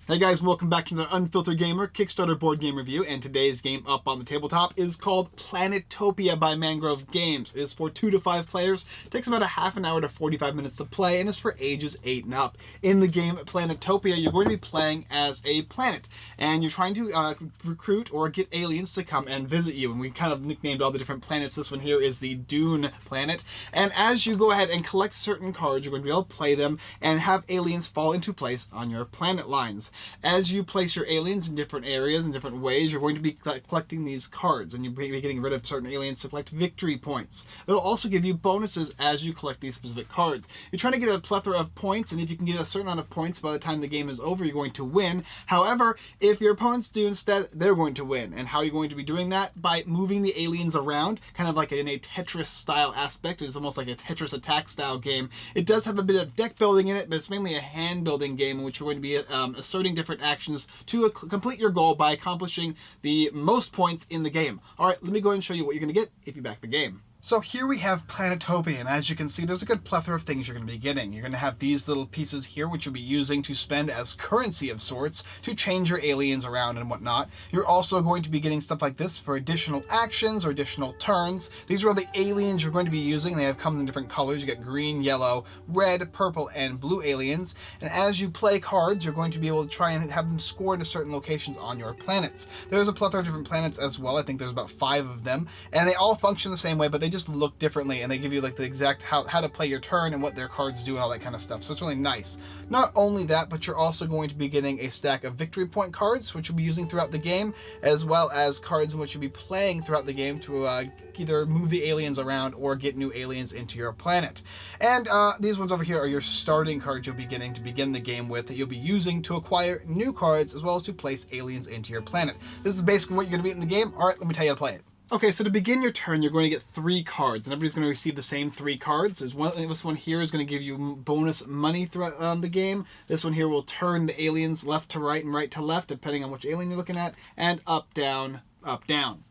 Hey guys, welcome back to the Unfiltered Gamer Kickstarter board game review, and today's game up on the tabletop is called Planetopia by Mangrove Games. It is for 2 to 5 players, it takes about a half an hour to 45 minutes to play, and is for ages 8 and up. In the game Planetopia, you're going to be playing as a planet, and you're trying to recruit or get aliens to come and visit you, and we kind of nicknamed all the different planets. This one here is the Dune planet, and as you go ahead and collect certain cards, you're going to be able to play them and have aliens fall into place on your planet lines. As you place your aliens in different areas in different ways, you're going to be collecting these cards, and you'll be getting rid of certain aliens to collect victory points. It'll also give you bonuses as you collect these specific cards. You're trying to get a plethora of points, and if you can get a certain amount of points by the time the game is over, you're going to win. However, if your opponents do instead, they're going to win. And how are you going to be doing that? By moving the aliens around, kind of like in a Tetris style aspect. It's almost like a Tetris attack style game. It does have a bit of deck building in it, but it's mainly a hand building game in which you're going to be asserting different actions to complete your goal by accomplishing the most points in the game. Alright, let me go ahead and show you what you're going to get if you back the game. So here we have Planetopia, and as you can see, there's a good plethora of things you're going to be getting. You're going to have these little pieces here, which you'll be using to spend as currency of sorts to change your aliens around and whatnot. You're also going to be getting stuff like this for additional actions or additional turns. These are all the aliens you're going to be using. They have come in different colors. You get green, yellow, red, purple, and blue aliens. And as you play cards, you're going to be able to try and have them score into certain locations on your planets. There's a plethora of different planets as well. I think there's about 5 of them, and they all function the same way, but they just look differently, and they give you like the exact how to play your turn and what their cards do and all that kind of stuff. So it's really nice. Not only that, but you're also going to be getting a stack of victory point cards, which you'll be using throughout the game, as well as cards in which you'll be playing throughout the game to either move the aliens around or get new aliens into your planet. And these ones over here are your starting cards you'll be getting to begin the game with, that you'll be using to acquire new cards as well as to place aliens into your planet. This is basically what you're going to be in the game. Alright, let me tell you how to play it. Okay, so to begin your turn, you're going to get 3 cards, and everybody's going to receive the same 3 cards. This one here is going to give you bonus money throughout the game. This one here will turn the aliens left to right and right to left, depending on which alien you're looking at, and up, down, up, down.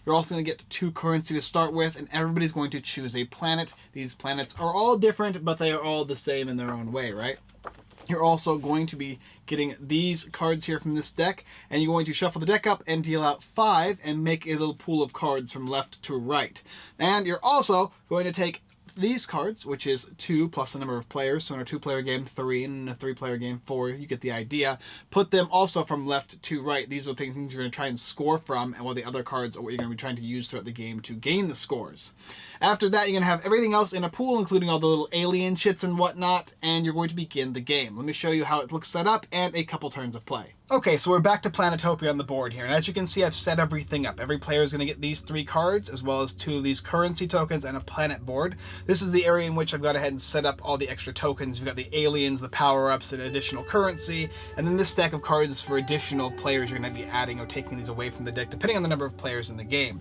You're also going to get 2 currency to start with, and everybody's going to choose a planet. These planets are all different, but they are all the same in their own way, right? You're also going to be getting these cards here from this deck, and you're going to shuffle the deck up and deal out 5 and make a little pool of cards from left to right. And you're also going to take these cards, which is 2 plus the number of players, so in a 2-player game 3, and in a 3-player game 4, you get the idea. Put them also from left to right. These are things you're going to try and score from, and while the other cards are what you're going to be trying to use throughout the game to gain the scores. After that, you're going to have everything else in a pool, including all the little alien chits and whatnot, and you're going to begin the game. Let me show you how it looks set up and a couple turns of play. Okay, so we're back to Planetopia on the board here, and as you can see, I've set everything up. Every player is going to get these 3 cards, as well as 2 of these currency tokens and a planet board. This is the area in which I've gone ahead and set up all the extra tokens. We've got the aliens, the power-ups, and additional currency, and then this stack of cards is for additional players you're going to be adding or taking these away from the deck, depending on the number of players in the game.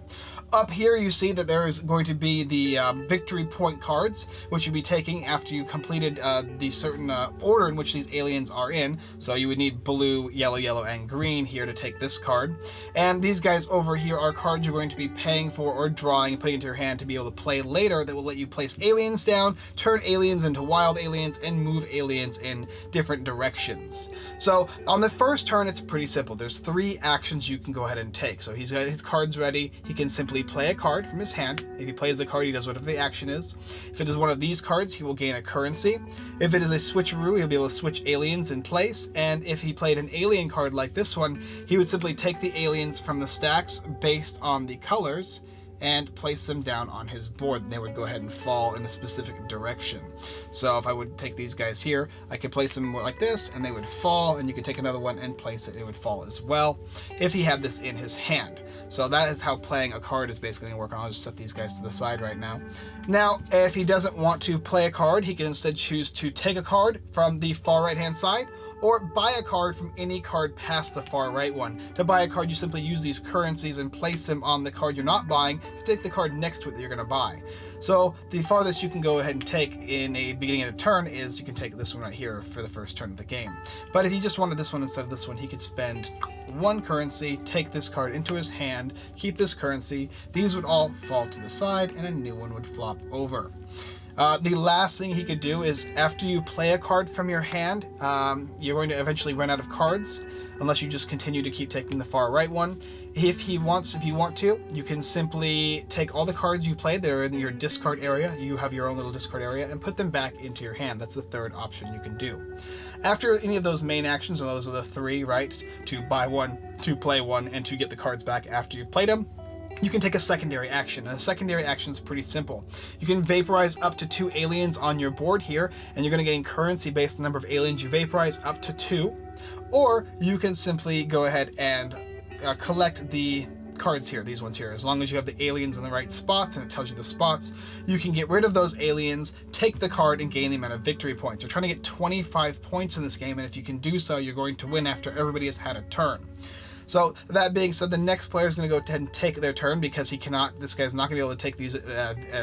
Up here, you see that there is going to be the victory point cards, which you'll be taking after you completed the certain order in which these aliens are in. So you would need blue, yellow, and green here to take this card. And these guys over here are cards you're going to be paying for or drawing and putting into your hand to be able to play later that will let you place aliens down, turn aliens into wild aliens, and move aliens in different directions. So on the first turn, it's pretty simple. There's 3 actions you can go ahead and take. So he's got his cards ready. He can simply play a card from his hand. If he plays the card, he does whatever the action is. If it is one of these cards, he will gain a currency. If it is a switcheroo, he'll be able to switch aliens in place. And if he played an alien card like this one, he would simply take the aliens from the stacks based on the colors and place them down on his board. They would go ahead and fall in a specific direction. So if I would take these guys here, I could place them like this, and they would fall, and you could take another one and place it, and it would fall as well, if he had this in his hand. So that is how playing a card is basically going to work. I'll just set these guys to the side right now. Now, if he doesn't want to play a card, he can instead choose to take a card from the far right-hand side, or buy a card from any card past the far right one. To buy a card, you simply use these currencies and place them on the card you're not buying to take the card next to it that you're going to buy. So the farthest you can go ahead and take in a beginning of a turn is you can take this one right here for the first turn of the game. But if he just wanted this one instead of this one, he could spend 1 currency, take this card into his hand, keep this currency, these would all fall to the side, and a new one would flop over. The last thing he could do is, after you play a card from your hand, you're going to eventually run out of cards, unless you just continue to keep taking the far right one. If you want to, you can simply take all the cards you played that are in your discard area, you have your own little discard area, and put them back into your hand. That's the third option you can do. After any of those main actions, and those are the three, right? To buy one, to play one, and to get the cards back after you've played them, you can take a secondary action. And a secondary action is pretty simple. You can vaporize up to 2 aliens on your board here, and you're going to gain currency based on the number of aliens you vaporize, up to 2. Or you can simply go ahead and collect the cards here, these ones here. As long as you have the aliens in the right spots and it tells you the spots, you can get rid of those aliens, take the card, and gain the amount of victory points. You're trying to get 25 points in this game, and if you can do so, you're going to win after everybody has had a turn. So that being said, the next player is going to go ahead and take their turn, because this guy's not going to be able to take these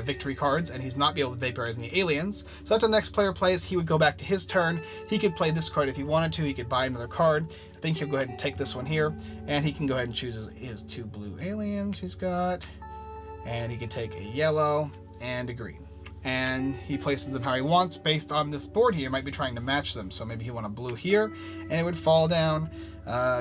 victory cards, and he's not be able to vaporize any aliens. So after the next player plays, he would go back to his turn. He could play this card if he wanted to. He could buy another card. I think he'll go ahead and take this one here, and he can go ahead and choose his 2 blue aliens he's got, and he can take a yellow and a green. And he places them how he wants based on this board here. He might be trying to match them, so maybe he want a blue here, and it would fall down.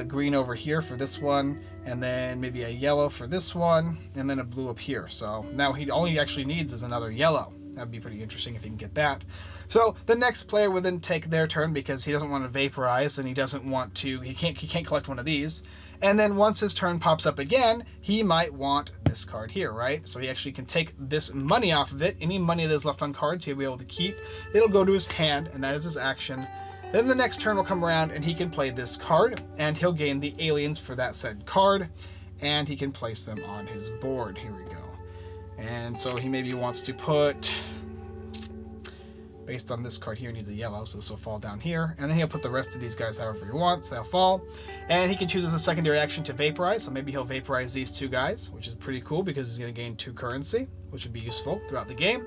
Green over here for this one, and then maybe a yellow for this one, and then a blue up here. So now all he actually needs is another yellow. That'd be pretty interesting if he can get that. So the next player would then take their turn, because he doesn't want to vaporize, and he can't collect one of these. And then once his turn pops up again, he might want this card here, right? So he actually can take this money off of it. Any money that's left on cards, he'll be able to keep. It'll go to his hand, and that is his action. Then the next turn will come around, and he can play this card, and he'll gain the aliens for that said card, and he can place them on his board. Here we go. And so he maybe wants to put, based on this card here, needs a yellow, so this will fall down here. And then he'll put the rest of these guys however he wants. They'll fall. And he can choose as a secondary action to vaporize. So maybe he'll vaporize these 2 guys, which is pretty cool, because he's going to gain 2 currency, which would be useful throughout the game.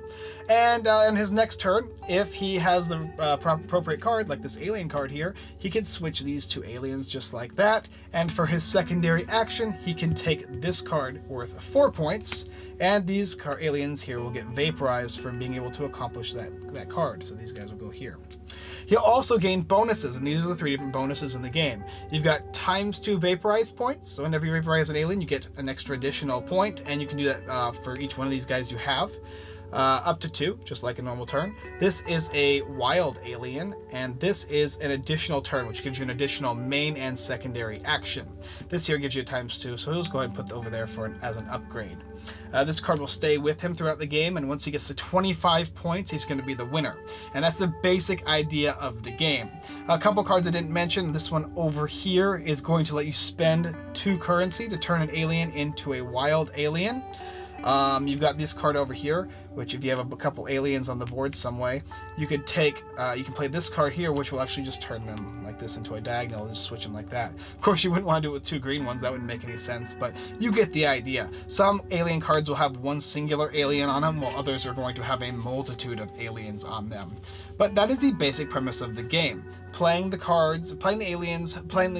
And in his next turn, if he has the appropriate card, like this alien card here, he can switch these 2 aliens just like that. And for his secondary action, he can take this card worth 4 points, and these aliens here will get vaporized from being able to accomplish that card. So these guys will go here. He'll also gain bonuses, and these are the 3 different bonuses in the game. You've got ×2 vaporize points, so whenever you vaporize an alien, you get an extra additional point, and you can do that for each one of these guys you have. Up to 2, just like a normal turn. This is a wild alien, and this is an additional turn, which gives you an additional main and secondary action. This here gives you a ×2, so he'll just go ahead and put over there as an upgrade. This card will stay with him throughout the game, and once he gets to 25 points, he's going to be the winner. And that's the basic idea of the game. A couple cards I didn't mention. This one over here is going to let you spend 2 currency to turn an alien into a wild alien. You've got this card over here, which if you have a couple aliens on the board some way, you could take, you can play this card here, which will actually just turn them like this into a diagonal, just switch them like that. Of course, you wouldn't want to do it with 2 green ones, that wouldn't make any sense, but you get the idea. Some alien cards will have 1 singular alien on them, while others are going to have a multitude of aliens on them. But that is the basic premise of the game. Playing the cards, playing the aliens, playing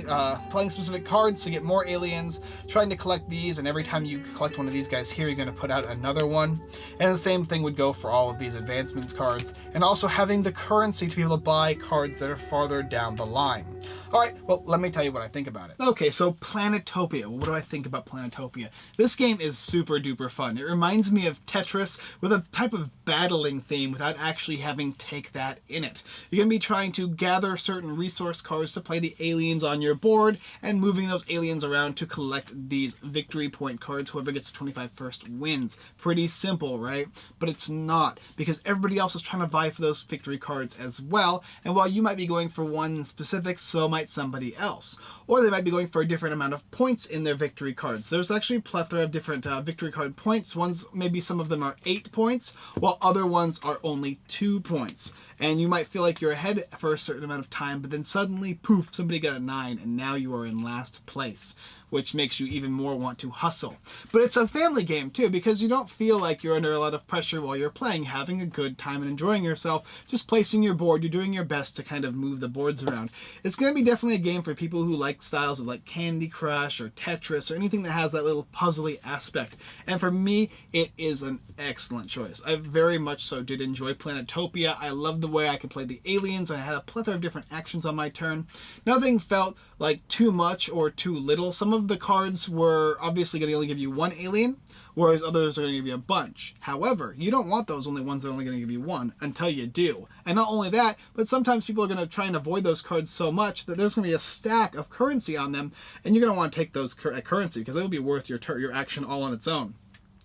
specific cards to get more aliens, trying to collect these, and every time you collect one of these guys here, you're going to put out another one. And the same thing would go for all of these advancements cards, and also having the currency to be able to buy cards that are farther down the line. Alright, well, let me tell you what I think about it. Okay, so Planetopia. What do I think about Planetopia? This game is super duper fun. It reminds me of Tetris with a type of battling theme without actually having take that in it. You're going to be trying to gather certain resource cards to play the aliens on your board, and moving those aliens around to collect these victory point cards. Whoever gets 25 first wins. Pretty simple, right? But it's not, because everybody else is trying to vie for those victory cards as well, and while you might be going for one specific, so might somebody else. Or they might be going for a different amount of points in their victory cards. There's actually a plethora of different victory card points. Maybe some of them are 8 points, while other ones are only 2 points. and you might feel like you're ahead for a certain amount of time, but then suddenly, poof, somebody got a 9, and now you are in last place, which makes you even more want to hustle. But it's a family game too, because you don't feel like you're under a lot of pressure while you're playing, having a good time and enjoying yourself, just placing your board, you're doing your best to kind of move the boards around. It's going to be definitely a game for people who like styles of like Candy Crush or Tetris or anything that has that little puzzly aspect. And for me, it is an excellent choice. I very much so did enjoy Planetopia. I loved the way I could play the aliens, and I had a plethora of different actions on my turn. Nothing felt like too much or too little. Some of the cards were obviously going to only give you one alien, whereas others are going to give you a bunch. However, you don't want those only ones that are only going to give you one until you do. And not only that, but sometimes people are going to try and avoid those cards so much that there's going to be a stack of currency on them, and you're going to want to take those currency because it will be worth your action all on its own.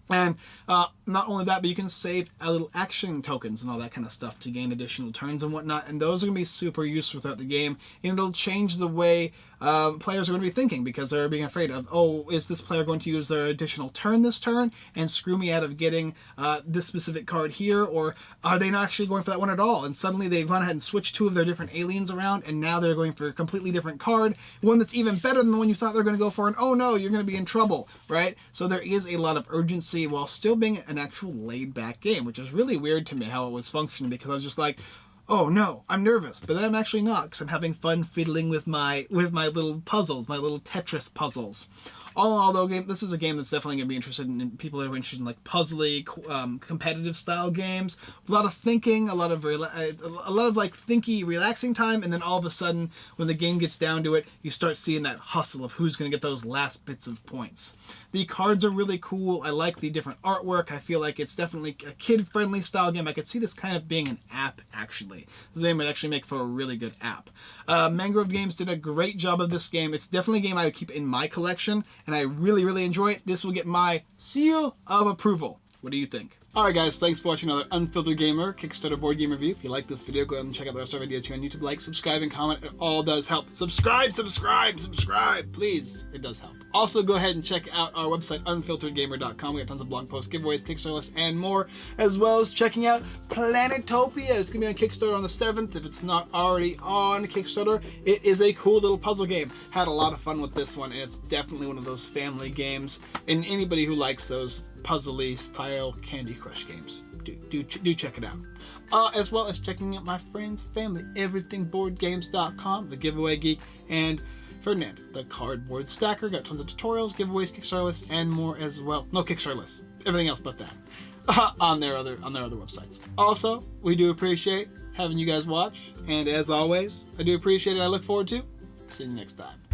And not only that, but you can save little action tokens and all that kind of stuff to gain additional turns and whatnot, and those are going to be super useful throughout the game, and it'll change the way players are going to be thinking, because they're being afraid of, oh, is this player going to use their additional turn this turn and screw me out of getting this specific card here, or are they not actually going for that one at all? And suddenly they've gone ahead and switched 2 of their different aliens around, and now they're going for a completely different card, one that's even better than the one you thought they were going to go for, and oh no, you're going to be in trouble, right? So there is a lot of urgency while still being an actual laid-back game, which is really weird to me how it was functioning, because I was just like, oh no, I'm nervous, but then I'm actually not, because I'm having fun fiddling with my little puzzles, my little Tetris puzzles. All in all, though, this is a game that's definitely going to be interested in people that are interested in like puzzly, competitive style games. A lot of thinking, a lot of like thinky, relaxing time, and then all of a sudden, when the game gets down to it, you start seeing that hustle of who's going to get those last bits of points. The cards are really cool. I like the different artwork. I feel like it's definitely a kid-friendly style game. I could see this kind of being an app, actually. This game would actually make for a really good app. Mangrove Games did a great job of this game. It's definitely a game I would keep in my collection, and I really, really enjoy it. This will get my seal of approval. What do you think? Alright guys, thanks for watching another Unfiltered Gamer Kickstarter board game review. If you like this video, go ahead and check out the rest of our videos here on YouTube. Like, subscribe, and comment. It all does help. Subscribe! Please. It does help. Also, go ahead and check out our website, unfilteredgamer.com. We have tons of blog posts, giveaways, Kickstarter lists, and more, as well as checking out Planetopia. It's going to be on Kickstarter on the 7th. If it's not already on Kickstarter, it is a cool little puzzle game. Had a lot of fun with this one, and it's definitely one of those family games. And anybody who likes those puzzly style Candy Crush games, do check it out. As well as checking out my friends, family, everythingboardgames.com, the giveaway geek, and Ferdinand, the cardboard stacker. Got tons of tutorials, giveaways, Kickstarter lists, and more as well. No Kickstarter lists, everything else but that on their other websites. Also, we do appreciate having you guys watch, and as always, I do appreciate it. I look forward to seeing you next time.